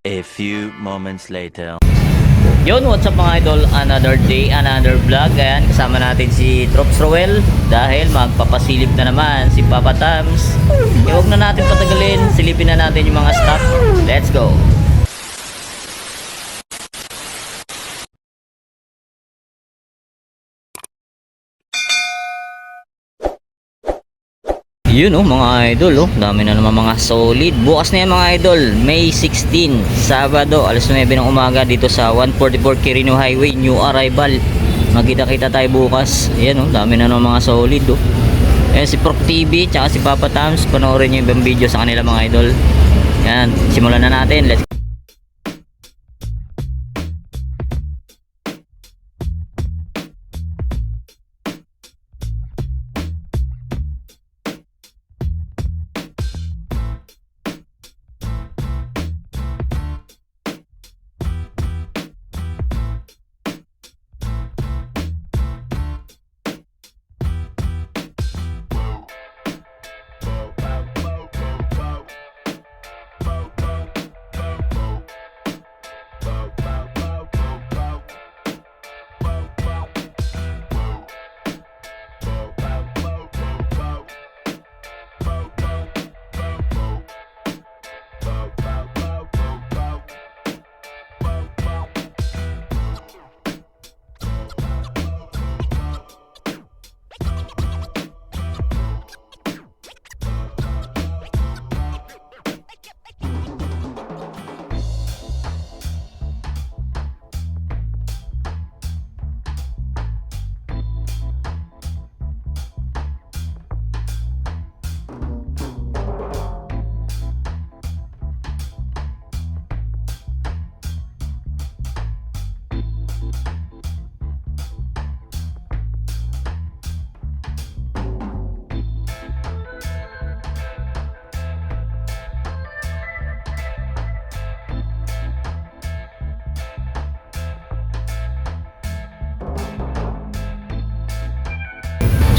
A few moments later. Yun, what's up mga idol? Another day, another vlog. Ayan, kasama natin si Trops Roel dahil magpapasilip na naman si Papa Tams. Huwag na natin patagalin, silipin na natin yung mga stock. Let's go! Yun mga idol dami na naman mga solid. Bukas na yan mga idol, May 16, Sabado, alas 9 ng umaga dito sa 144 Quirino Highway, new arrival. Magkita-kita tayo bukas. Ayan dami na naman mga solid Ayan si Proc TV tsaka si Papa Tams, panoorin nyo yung ibang video sa kanila mga idol. Yan, simulan na natin. Let's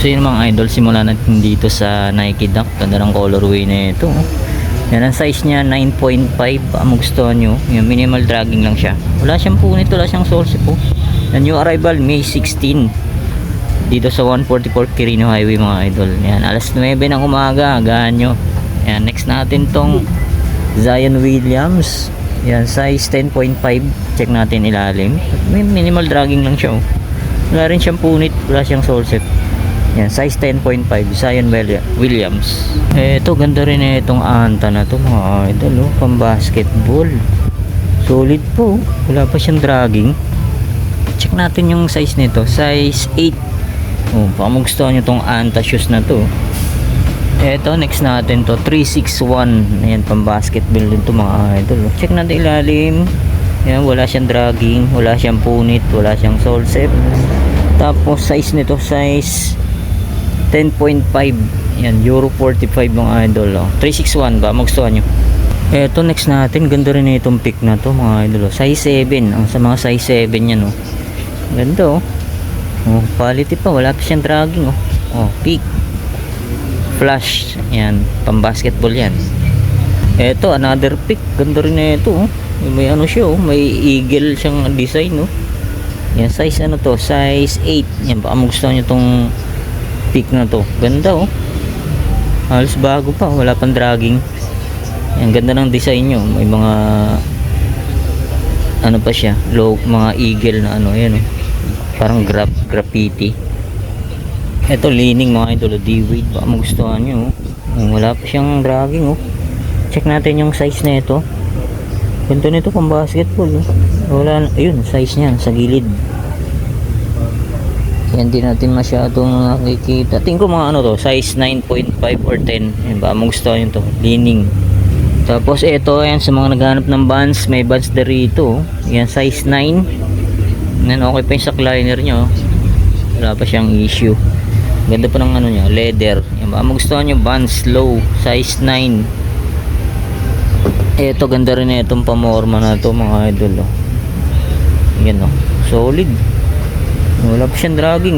So yun mga idol, simulan natin dito sa Nike Dunk. Ganda ng colorway na ito Yan ang size niya, 9.5. Ang gustuhan nyo, yung minimal dragging lang siya. Wala siyang punit, wala siyang soles Yan, new arrival May 16 dito sa 144 Quirino Highway mga idol. Yan, alas 9 ng umaga, agahan nyo. Yan, next natin tong Zion Williams. Yan, size 10.5. Check natin ilalim. May minimal dragging lang siya Wala rin siyang punit, wala siyang sole set. Yan, size 10.5, Zion Williams. Ito, ganda rin itong anta na to mga idol pang basketball. Solid po, wala pa siyang dragging. Check natin yung size nito, size 8. Baka magustuhan nyo tong anta shoes na to. Ito, next natin to, 361. Ayan, pang basketball din to mga idol Check natin ilalim. Yan, wala siyang dragging, wala siyang punit, wala siyang sole set. Tapos size nito, size 10.5. Yan, Euro 45 mga idol 361 ba, magustuhan nyo. Eto, next natin, ganda rin itong pick na to mga idol size 7. Sa mga size 7 yan ganda quality pa, wala pa siyang dragging pick flash. Yan, pang basketball yan. Eto, another pick, ganda rin na ito may siya may eagle siyang design Yan, size to, size 8. Yan, baka magustuhan nyo tong pick na to, ganda halos bago pa, wala pang dragging. Yan, ganda ng design nyo, may mga pa siya, mga eagle na yan parang graffiti. Ito, leaning mga idol, D-weight, baka magustuhan nyo wala pa siyang dragging check natin yung size na ito. Ganda nito pang basketball wala, ayun, size niya sa gilid. Yan, din natin masyadong nakikita. Tingin ko mga to, size 9.5 or 10. Yan ba, magustuhan yun to, leaning. Tapos ito, yan, sa mga naghahanap ng bands, may bands na rito. Yan, size 9. Yan, okay pa yung sa liner nyo. Wala pa siyang issue. Ganda pa ng niya, leather. Yan ba, magustuhan nyo bands, low, size 9. Ito, ganda rin na itong pamorma na to mga idol Yan solid. Wala pa siyang dragging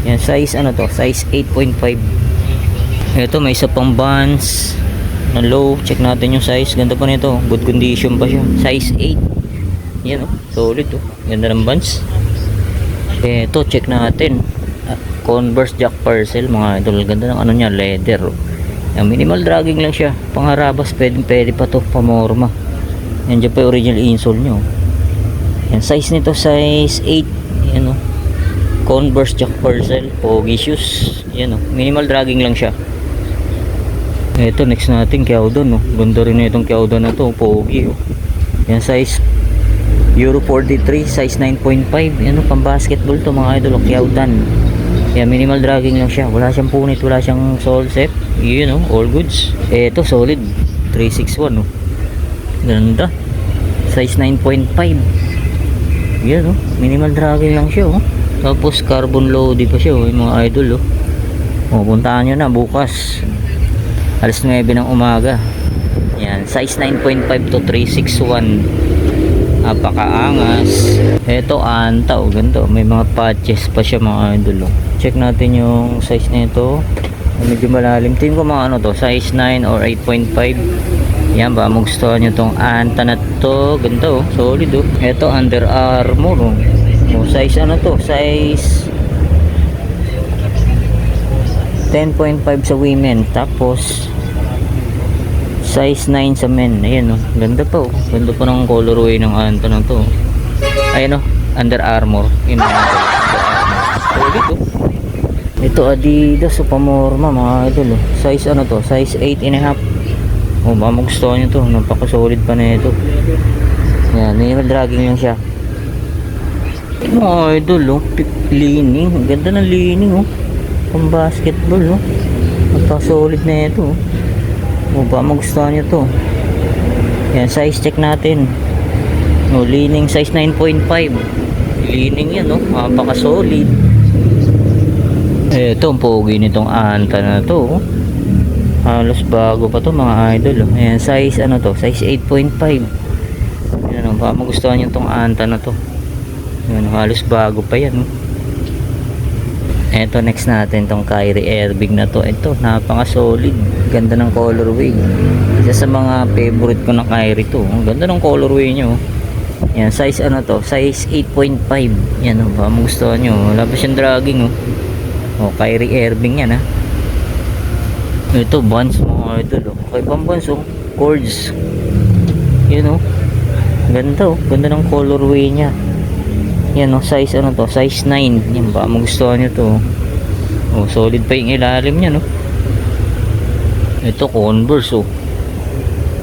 Yan, size to, size 8.5. Ito, may isa pang Vans. na low. Check natin yung size. Ganda pa nito. Good condition pa siya. Size 8. Yan, oh. Solid, oh. Ganda ng bands. Ito, check natin. Converse Jack Purcell, mga idol. Ganda ng ano niya, leather, oh. Yan, minimal dragging lang siya. Pangharabas, pwede pa to. Pamorma. Yan dyan pa yung original insole nyo. Yan, size nito, size 8. Yan, oh. Converse Jack Purcell, pogi shoes. Yan, oh. Minimal dragging lang siya. Ito, next natin, Kyaudon, oh. Ganda rin na itong Kyaudon na to, pogi, oh. Yan, size Euro 43, size 9.5. Yan, oh, pang basketball to, mga idol, oh. Kyaudon. Yan, minimal dragging lang siya. Wala siyang punit, wala siyang sole set. Yun, oh, all goods. Ito, solid 361, oh. Ganda. Size 9.5. Yan, oh. Minimal dragging lang siya, oh. Tapos carbon loading pa siya, oh, yung mga idol, oh. Oh, puntahan nyo na bukas. Alas 9 ng umaga. Yan, size 9.5 to 361. Napakaangas. Ito, anta, oh, ganito. May mga patches pa siya, mga idol, oh. Check natin yung size nito. Medyo malalim. Tingin ko mga ano to, size 9 or 8.5. Yan ba, magustuhan nyo tong anta na to. Ganito, oh. Solid, oh. Ito, Under Armour, oh. Oh, size ano to, size 10.5 sa women, tapos size 9 sa men. Ayan, oh. Ganda pa, oh. Ganda pa ng colorway ng anta na to. Ayan, oh. Under Armour. Yun, solid, oh. Ito Adidas, oh, pamorma, mga idol, oh. Size ano to, size 8.5. Oh, baka magustuhan nyo to. Napaka-solid pa na ito. Yan, minimal dragging lang siya. Mga idol, oh. Leaning. Ganda ng leaning, oh. Pang basketball, oh. Napaka-solid na ito, oh. Oh, baka magustuhan nyo to. Yan, size check natin. Oh, leaning size 9.5. Leaning yan, oh. Napaka-solid. Ito, ang pogi nitong anta na to, oh. Halos bago pa to, mga idol, oh. Ayan, size ano to, size 8.5. Yan, oh. Baka magustuhan nyo tong anta na to. Yan, halos bago pa yan, oh. Ito, next natin tong Kyrie Irving na to. Ito, napaka-solid. Ganda ng colorway. Isa sa mga favorite ko na Kyrie to. Ang ganda ng colorway nyo. Yan, size ano to? Size 8.5. Yan, oh, baka magustuhan nyo. Wala pa siyang dragging, oh. Oh, Kyrie Irving yan, ha. Ito, Vans, mga idol, oh. Okay, pang Vans, oh. Chords. Yan, oh. Ganda, oh. Ganda ng colorway niya. Yan, oh. Size ano to? Size 9. Yan, baka magustuhan nyo to. Oh, solid pa yung ilalim niya, no. Ito, Converse, oh.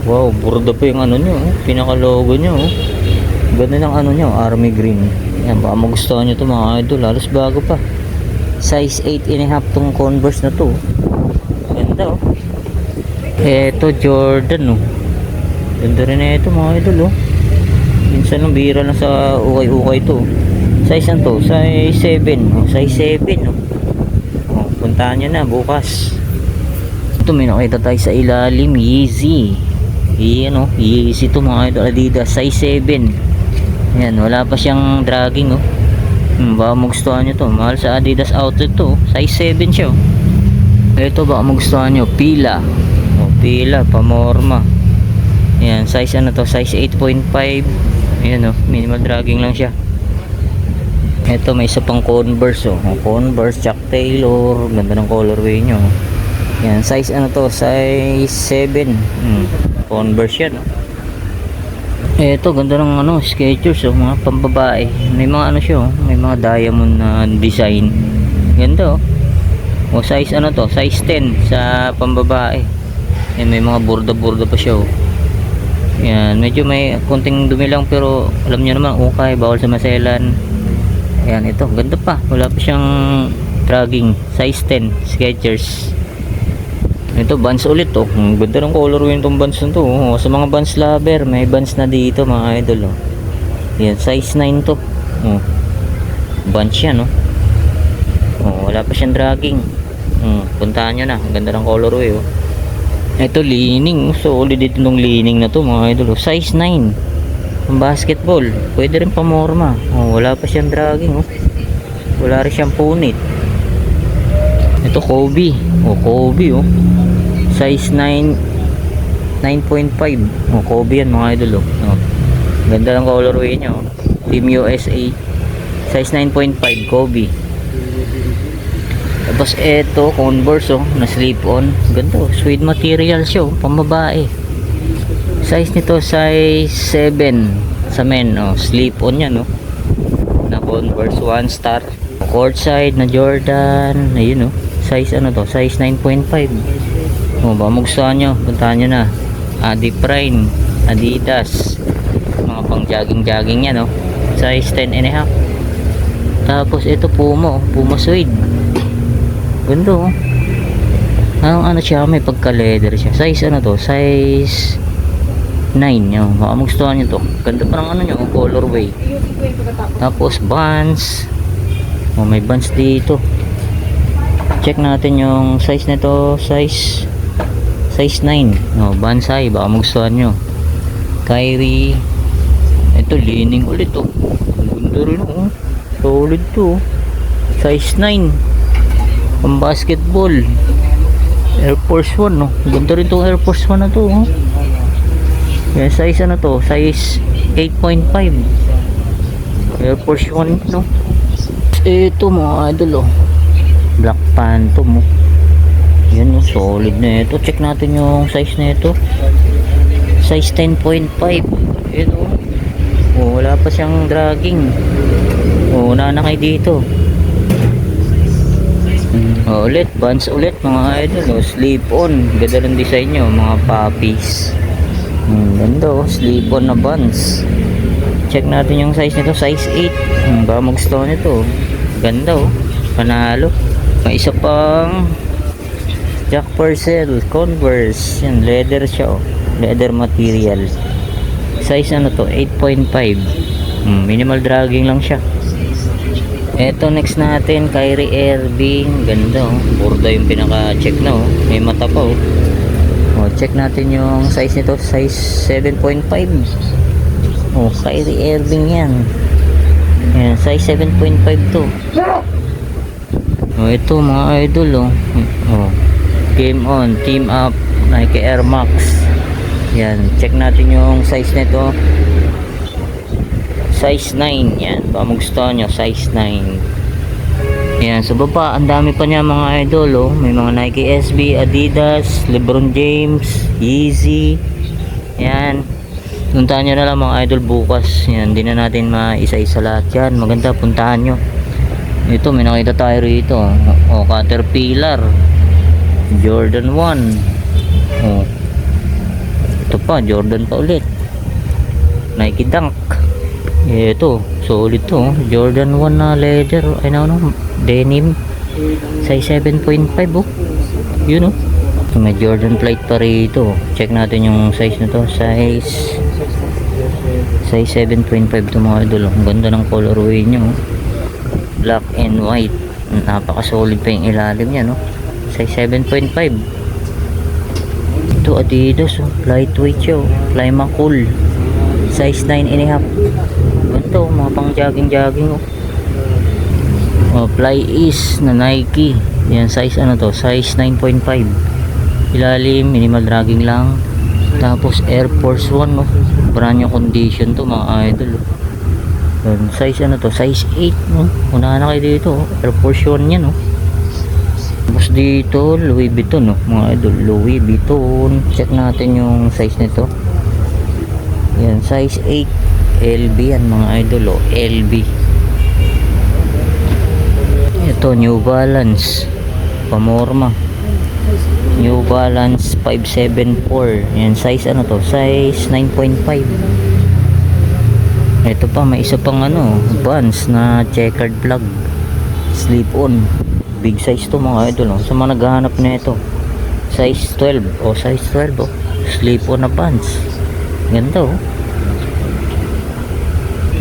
Wow, burda pa yung ano nyo, oh. Pinaka-logo nyo, oh. Ganda ng ano nyo, army green. Yan, baka magustuhan nyo to, mga idol. Halos bago pa. Size 8.5 tong Converse na to. Ganda, oh. Eto, Jordan, oh. Ganda rin na ito, mga idol, oh. Minsan lang bihira lang sa ukay-ukay to. Size ano to? Size 7. Oh, size 7, oh. Oh, puntahan nyo na bukas. Ito, may nakita tayo sa ilalim. Yeezy. Yan, oh. Yeezy to, mga idol. Adidas. Size 7. Yan, wala pa siyang dragging, oh. Baka magustuhan nyo to. Mahal sa Adidas outlet to, oh. Size 7 siya, oh. Ito, baka magustuhan nyo. Pila. Oh, Pila, pamorma. Yan, size ano to? Size 8.5. Ayan, oh. Minimal dragging lang siya. Ito, may isa pang Converse, oh. Converse, Chuck Taylor. Ganda ng colorway nyo. Yan, size ano to? Size 7. Converse yan, oh. Ito, ganda ng ano, Skechers, oh, mga pambabae. May mga ano siya, oh, may mga diamond na design. Ganda, oh. O, size ano to? Size 10 sa pambabae. Yan, may mga burda-burda pa siya, oh. Yan, medyo may konting dumi lang, pero alam niyo naman, okay, bawal sa maselan. Ayan, ito, ganda pa. Wala pa siyang dragging. Size 10, Skechers. Ito, Vans ulit, oh. Ganda ng colorway nitong Vans na to, oh. Sa mga Vans lover, may Vans na dito, mga idol, oh. Yan, size 9 to, oh. Vans yan, oh. Oh, wala pa siyang dragging. Puntahan nyo na. Ganda ng colorway, oh. Ito, leaning. Solid dito ng leaning na to, mga idol, oh. Size 9. Ang basketball. Pwede rin pamorma. Oh, wala pa siyang dragging, oh. Wala rin siyang punit. Ito, Kobe. Oh, Kobe, oh. Size 9 9.5. Oh, Kobe yan mga idol. Oh. Ganda ng colorway niya. Oh. Team USA. Size 9.5 Kobe. Tapos eto Converse na slip on. Ganda. Suede material siya. Pambabae. Size nito size 7 sa men. Slip on yan. Na Converse 1 star. Courtside na Jordan. Ayun. Size size 9.5. Baka magustuhan nyo, puntahan nyo na. Prime, Adidas, mga pang jogging yan, size 10 and a half. Tapos ito Puma suede. Ganda. Siya, may pagka leather siya. Size size 9. Baka magustuhan nyo to. Ganda pa ng nyo, colorway. Tapos Vans. May Vans dito. Check natin yung size nito, size 9. Bansai, baka magustuhan nyo. Kyrie. Ito, leaning ulit. Ganda rin. Solid to. Size 9. Pang basketball. Air Force 1. Ganda rin tong Air Force 1 na to. Yan, size size 8.5. Air Force 1. Ito mga idol. Black Phantom. Yan, solid na ito. Check natin yung size na ito. Size 10.5. Ito. Wala pa siyang dragging. Una na kayo dito. Ulit, Vans ulit mga idol. Slip on. Ganda ng design nyo, mga puppies. Ganda. Slip on na Vans. Check natin yung size nito. Size 8. Baka magustuhan nito. Ganda. Panalo. May isa pang Jack Purcell Converse. Yan, leather siya. Leather material. Size 8.5. Minimal dragging lang siya. Eto next natin, Kyrie Irving. Ganda. Borda yung pinaka-check na. May mata pa. Check natin yung size nito. Size 7.5. Kyrie Irving yan. Yan, size 7.5 to. Ito mga idol. Game on, team up, Nike Air Max. Yan, check natin yung size nito. Size 9. Yan, baka magustuhan nyo, size 9. Yan, sa baba ang dami pa niya mga idol. May mga Nike SB, Adidas, LeBron James, Yeezy. Yan, puntahan nyo na lang mga idol bukas. Yan, di na natin maisa-isa lahat yan. Maganda, puntahan nyo. Ito, may nakita tayo rito. Caterpillar Jordan 1. Ito pa, Jordan pa ulit. Nike Dunk. Ito, solid to. Jordan 1 na leather. Denim. Size 7.5. Yun. May Jordan plate pa rito. Check natin yung size nito. Size 7.5 to mga idol. Ang ganda ng colorway nyo. Black and white. Napaka-solid pa yung ilalim niya, Size 7.5. Ito Adidas, lightweight siya, Clima Cool. Size 9 and a half. Ganito, mga pang jogging. Fly Ease na Nike. Yan, size size 9.5. Ilalim, minimal dragging lang. Tapos Air Force 1, brand new condition to mga idol. Size size 8. Unahan na kayo dito. Air Force 1 yan. Tapos dito Louis Vuitton, mga idol. Louis Vuitton. Check natin yung size nito. Yan, size 8. LB yan mga idol. LB. Ito New Balance Pamorma. New Balance 574. Yan, size size 9.5. Ito pa, may isa pang Vans na checkered plug. Slip on. Big size to mga idol. Sa mga naghahanap na ito. Size 12. Size 12. Slip on na Vans. Ganda.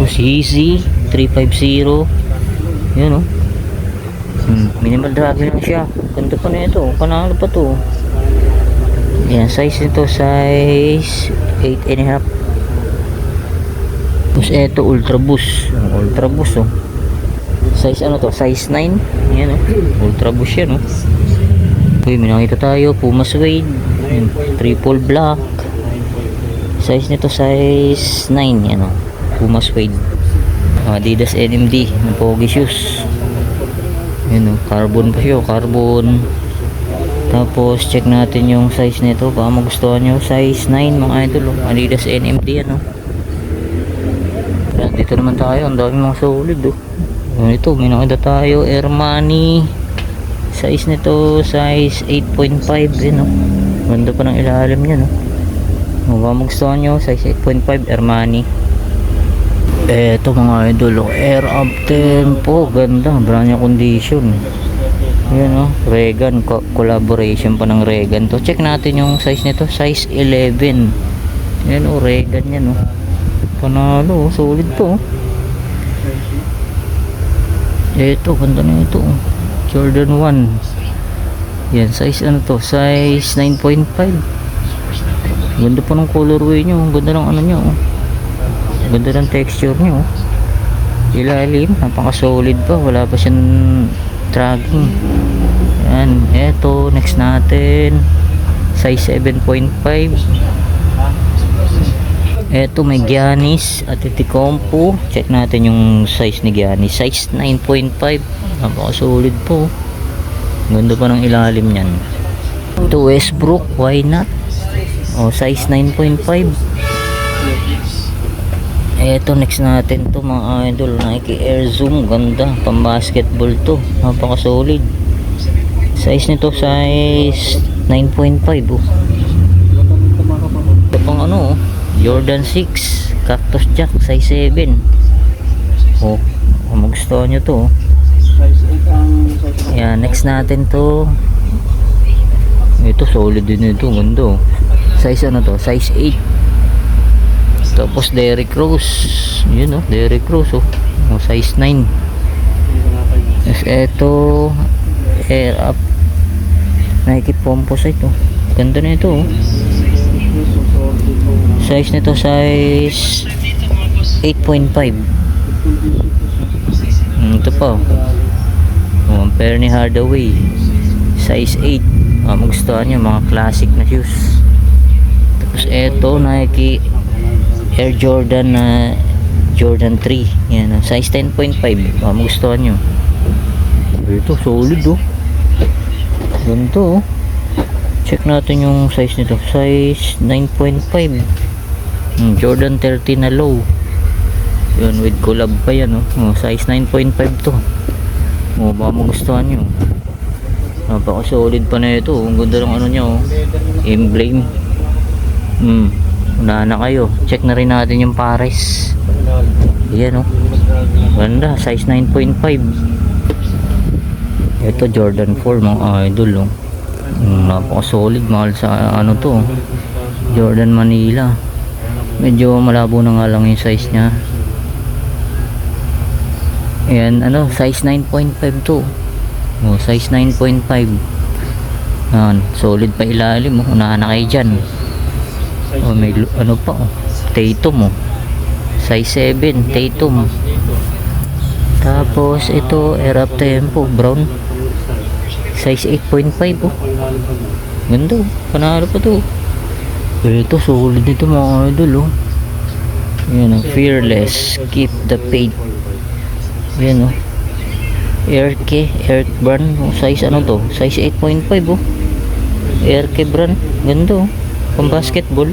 Yeezy 350. Yun. Minimal dragging lang siya. Ganda pa na ito. Panalo pa to. Yan, size nito size 8 and a half. Tapos eto Ultra Boost. Size size 9. Yan Ultra Boost yan. Uy, may nakita tayo Puma suede. Triple black. Size nito size 9 yan o. Puma suede. Adidas NMD ng pogi shoes. Yan o, carbon pa siya, carbon. Tapos check natin yung size nito, baka magustuhan nyo. Size 9 mga idol o. Adidas NMD yan o. Dito naman tayo, ang dami mga solid o. Ito, may nakita tayo, Armani. Size nito size 8.5 yun o. Ganda pa ng ilalim niya no. Baka magustuhan nyo, size 8.5 Armani. Eto mga idol, Air Up Tempo, ganda, brand new condition. Yan o, Regan, collaboration pa ng Regan to. Check natin yung size nito, size 11. Yan o, Regan yan o. Panalo, solid to. Eto, ganda na ito. Jordan 1. Yan, size ano to, size 9.5. Ganda pa ng colorway nyo, ganda ng ano nyo. Ganda ng texture nyo. Ilalim, napaka solid pa, wala pa siyang dragging. Yan, eto next natin size 7.5. Eto may Giannis at Itikompo. Check natin yung size ni Giannis, size 9.5. Napaka solid po, ganda pa ng ilalim nyan. Ito Westbrook, why not? Size 9.5. Eto next natin to mga idol, Nike Air Zoom, ganda, pang basketball to, napaka solid. Size nito size 9.5 oh. Ito pang ano, Jordan 6 Cactus Jack size 7. Kung magustuhan nyo to. Yan, next natin to. Ito solid din ito, ganda. Size ano to, size 8. Tapos Derrick Rose, yun oh, Derrick Rose oh, size 9. Ito Air Up Nike Composite oh, ganda na ito oh. Size nito size 8.5. Ito pa oh, pair ni Hardaway size 8. Magustuhan nyo mga classic na shoes. Tapos ito Nike Air Jordan na Jordan 3. Yan, size 10.5. Magustuhan nyo. Ito, solid oh. Ganito oh. Check natin yung size nito. Size 9.5. Jordan 30 na low. Yun, with collab pa yan oh. Size 9.5 to. Baka magustuhan nyo. Napaka solid pa na ito. Ang ganda ng ano nyo oh. Emblem. Unahan na kayo, check na rin natin yung pares. Ayan o, ganda, size 9.5. Ito Jordan 4 mga idol o. Napaka solid, mahal sa ano to, Jordan Manila. Medyo malabo na nga lang yung size nya. Ayan ano, size 9.5 to. Size 9.5. Solid pa ilalim o. Unahan na kayo dyan. May ano pa oh, Tatum oh, size 7 Tatum. Tapos ito Air Up Tempo brown, size 8.5 oh. Ganda oh, panalo pa to. Ito solid nito mga idol oh. Yan oh, Fearless, keep the faith. Yan oh, Airke brand oh, size ano to, size 8.5 oh. Airke brand, ganda oh, pang basketball.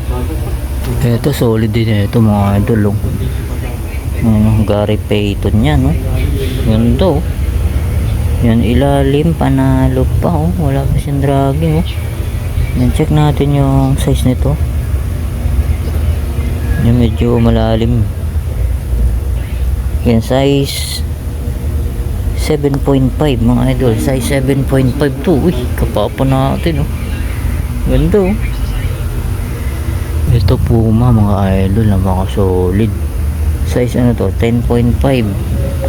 Ito solid din ito mga idol oh. Gary Payton yan oh. Ganda oh. Yan ilalim, panalo pa oh. Wala pa siyang dragging oh. Yan, check natin yung size nito. Yan medyo malalim. Yan size 7.5 mga idol. Size 7.5 to. Uy, kapapa natin oh. Ganda oh. Ito Puma mga idol, napaka solid. Size ano to, 10.5.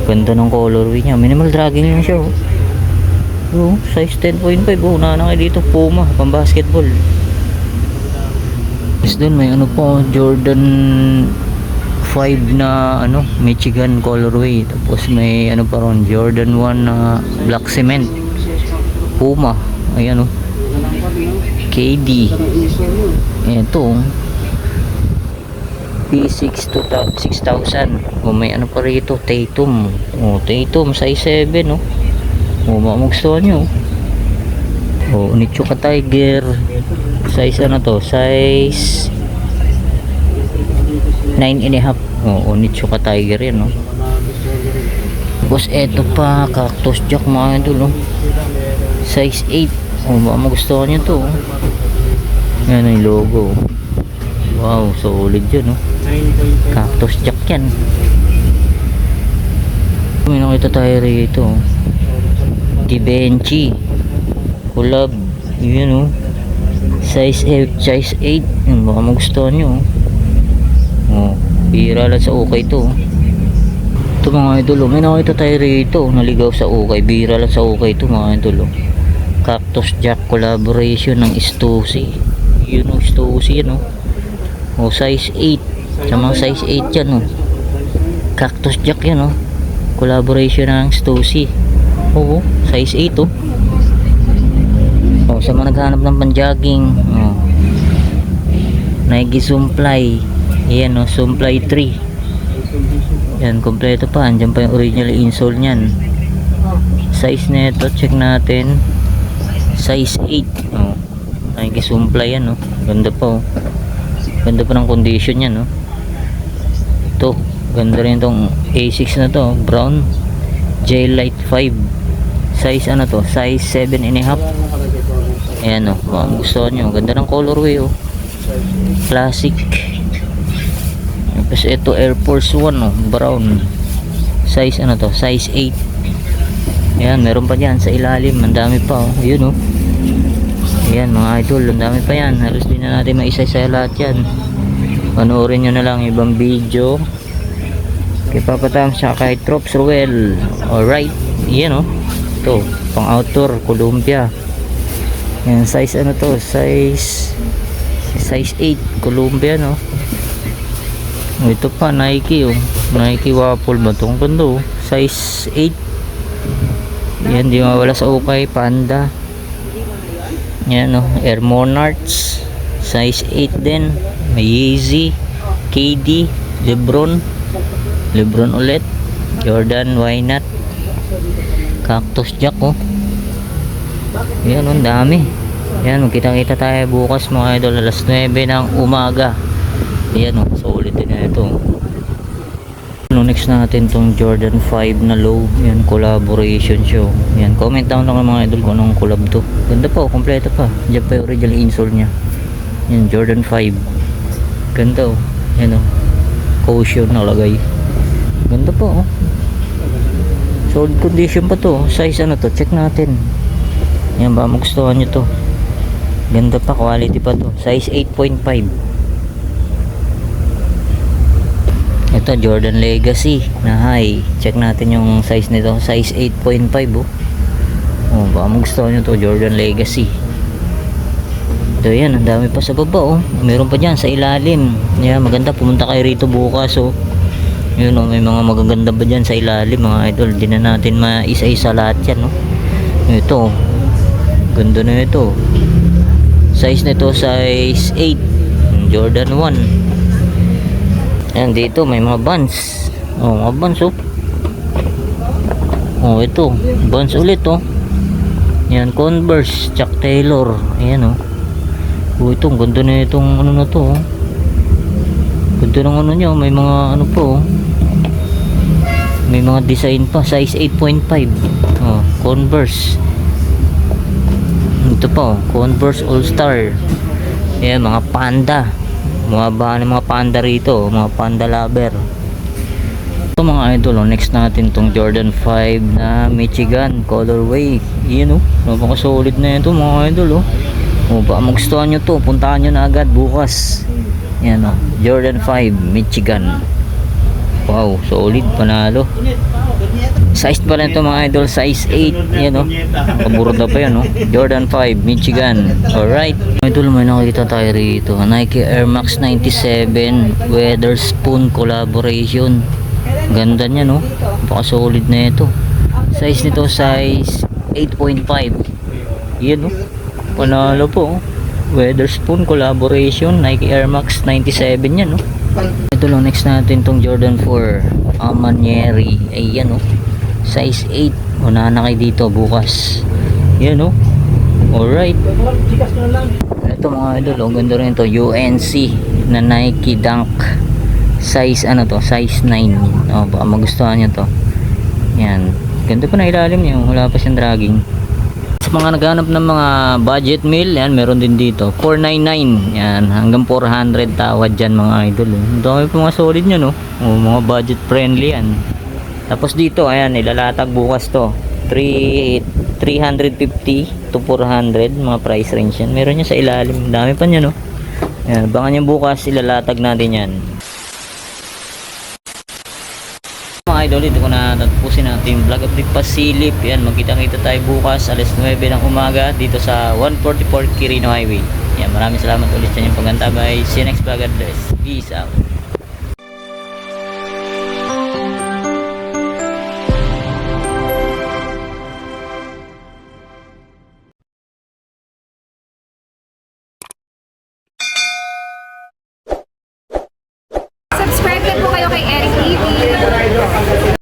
Ganda ng colorway niya, minimal dragging lang siya oh. Size 10.5 oh. Unahan na kayo dito, Puma pang basketball. Tapos dun may ano po, Jordan 5 na ano, Michigan colorway. Tapos may ano pa ron, Jordan 1 na black cement Puma. Ayan oh, KD. Ito P6 to 6,000. O may ano pa rito, Tatum. O Tatum size 7 no. O magustuhan nyo. O Onitsuka Tiger. Size ano to? Size 9.5. O Onitsuka Tiger yan no. Tapos eto pa, Cactus Jack mga idol no. Size 8. O magustuhan nyo to. Yan yung logo. Wow, solid yun no. Cactus Jack yan. May nakita tayo rito. Givenchy collab. Yun no. Size 8. Yun, baka magustuhan nyo. Oh, bira lang sa ukay to. Ito mga idol, may nakita tayo rito. Naligaw sa ukay. Bira lang sa ukay to mga idol. Cactus Jack collaboration ng Stussy. Yun o, Stussy yan o. O size 8. Sa mga size 8 yan o. Cactus Jack yan o. Collaboration ng Stussy. Oo, size 8 o. O sa mga naghahanap ng panjogging. O. Nike Zoomfly. Ayan o, Zoomfly 3. Yan, kompleto pa. Andyan pa yung original insole nyan. Size neto, check natin. Size 8. O. Nike Zoomfly yan o. Ganda pa o. Ganda pa ng condition yan no. Ito, ganda rin itong A6 na to, brown J-Lite 5. Size ano to? Size 7.5. Ayan o, baka gusto nyo. Ganda ng colorway o. Classic. Tapos ito Air Force 1 o, brown. Size ano to? Size 8. Ayan, meron pa dyan sa ilalim. Ang dami pa o. Yun o. Ayan mga idol, ang dami pa yan. Halos din na natin maisa-isa lahat yan. Panoorin nyo na lang ibang video kay Papa Tam siya kay Trops Ruel. Alright, yan o. Ito, pang outdoor, Columbia. Yan, size ano to? Size 8, Columbia no. Ito pa, Nike o. Nike Waffle ba ito? Ang ganda o. Size 8. Yan, di mawala sa ukay. Panda. Yan o, Air Monarchs size 8 din. May Yeezy, KD, Lebron ulit, Jordan, why not? Cactus Jack o. Yan o, dami. Yan, magkita-kita tayo bukas mga idol alas 9 ng umaga. Yan o, solid din na ito. Next natin tong Jordan 5 na low. Yan, collaboration show. Yan, comment down lang mga idol kung anong collab to. Ganda pa, kompleto pa. Diyan pa yung original insole nya. Yan, Jordan 5. Ganda o. Yan o, caution nakalagay. Ganda pa o. Solid condition pa to. Size ano to, check natin. Yan, ba magustuhan nyo to. Ganda pa, quality pa to. Size 8.5. Ito Jordan Legacy na high. Check natin yung size nito. Size 8.5 oh. Oh, baka magustuhan nyo to, Jordan Legacy. Ito yan, ang dami pa sa baba oh. Meron pa dyan sa ilalim. Yan, maganda, pumunta kayo rito bukas oh. Yun oh, may mga magaganda pa dyan sa ilalim mga idol. Di na natin maisa-isa lahat yan oh. Ito, ganda na ito. Size nito size 8. Jordan 1. Ayan, dito may mga Vans. Oh, mga Vans oh. Oh, ito, Vans ulit oh. Yan, Converse, Chuck Taylor. Ayan oh. Oh, ito, ganda na itong ano na to oh. Ganda ng ano nyo, may mga ano po oh. May mga design pa, size 8.5. Oh, Converse. Ito pa oh, Converse All Star. Ayan, mga panda. Mga panda rito, mga panda lover. Ito mga idol, next natin tong Jordan 5 na Michigan colorway. Yan oh, napaka-solid na ito mga idol oh. Oh, baka magustuhan nyo to, puntahan nyo na agad bukas. Yan oh, Jordan 5 Michigan. Wow, solid, panalo. Size pa rin ito mga idol, size 8. Yan o, kaburda pa yan o. Jordan 5 Michigan. Alright, idol, may nakikita tayo rito. Nike Air Max 97 Weatherspoon collaboration. Ganda niya no, baka solid na ito. Size nito size 8.5. Yan o, panalo po. Weatherspoon collaboration, Nike Air Max 97 yan no. Ito lang, next natin tong Jordan 4 Armanieri. Ayan oh, size 8. Unahan na kayo dito bukas. Yan oh, alright. Ito mga idol, oh, ganda rin ito, UNC na Nike Dunk. Size ano to, size 9. Oh, baka magustuhan nyo to. Yan, ganda pa na ilalim niya, wala pa siyang dragging. Sa mga naghanap ng mga budget meal, yan, meron din dito 499, yan, hanggang 400 tawad dyan mga idol. Ang dami pa mga solid nyo, no? O, mga budget friendly yan. Tapos dito, ayan, ilalatag bukas to 350 to 400, mga price range yan. Meron niya sa ilalim, dami pa niya, no? Yan, abangan nyo bukas, ilalatag natin yan. Mga idol, dito ko na tapusin natin vlog update pasilip. Yan, magkita-kita tayo bukas alas 9 ng umaga dito sa 144 Quirino Highway. Yan, maraming salamat ulit sa inyong paggantabay. See you next vlog. God bless. Peace out. Subscribe na po kayo kay Eric TV.